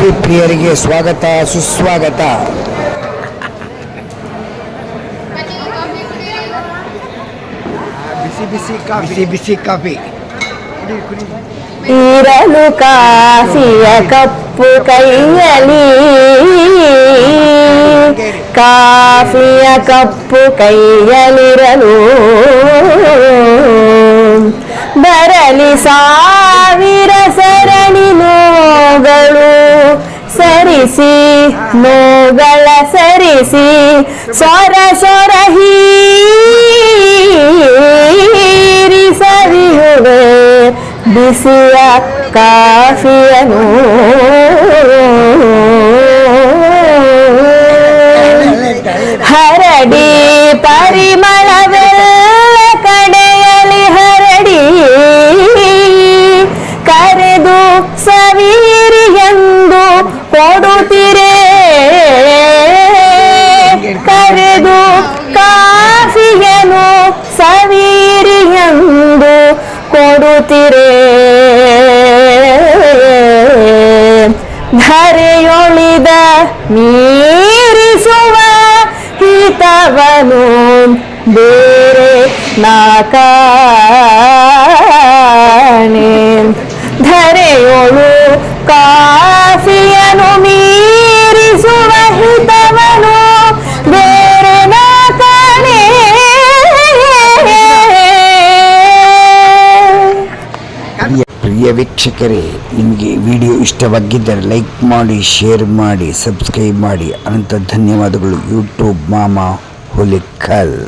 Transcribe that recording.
Coffee ಪ್ರಿಯರಿಗೆ ಸ್ವಾಗತ ಸುಸ್ವಾಗತ. ಬಿಸಿ ಬಿಸಿ ಕಾಫಿ ಇರಲು ಕಾಫಿಯ ಕಪ್ಪು ಕೈಯಲಿ, ಕಾಫಿಯ ಕಪ್ಪು ಕೈಯಲಿರಲು ಬರಲಿ ಸಾವಿರ ಸರಣಿ ನೋಗಳು ಸರಿಸಿ, ನೋಗಳ ಸರಿಸಿ ಸ್ವರ ಸ್ವರ ಹೀರಿಸರಿಯುವೆ ಬಿಸಿಯ ಕಾಫಿಯನು. ಹರಡಿ ಪರಿಮಳವೆಲ್ಲ ಕಡೆಯಲಿ ಹರಡಿ, ಕರೆದು ಸವೀರಿ ಎಂದು ಕೊಡುತ್ತಿರೆ, ಕರೆದು ಕಾಫಿಯನು ಸವೀರಿ ಎಂದು ಕೊಡುತ್ತಿರೆ. ಧರೆಯೊಳಿದ ಮೀರಿಸುವ ಹಿತವನು ಬೇರೆ ನಾಕಾಣೆ. ಧರೆಯೊಳು ಕಾಫಿಯನು ಮೀರಿಸುವ ಹಿತವನು ಬೇರೆ ನಾಕಾಣೆ. ಪ್ರಿಯ ವೀಕ್ಷಕರೇ, ನಿಮಗೆ ವಿಡಿಯೋ ಇಷ್ಟವಾಗಿದ್ದರೆ ಲೈಕ್ ಮಾಡಿ, ಶೇರ್ ಮಾಡಿ, ಸಬ್ಸ್ಕ್ರೈಬ್ ಮಾಡಿ. ಅನಂತ ಧನ್ಯವಾದಗಳು. ಯೂಟ್ಯೂಬ್ ಮಾಮ ಹುಲಿಕಲ್.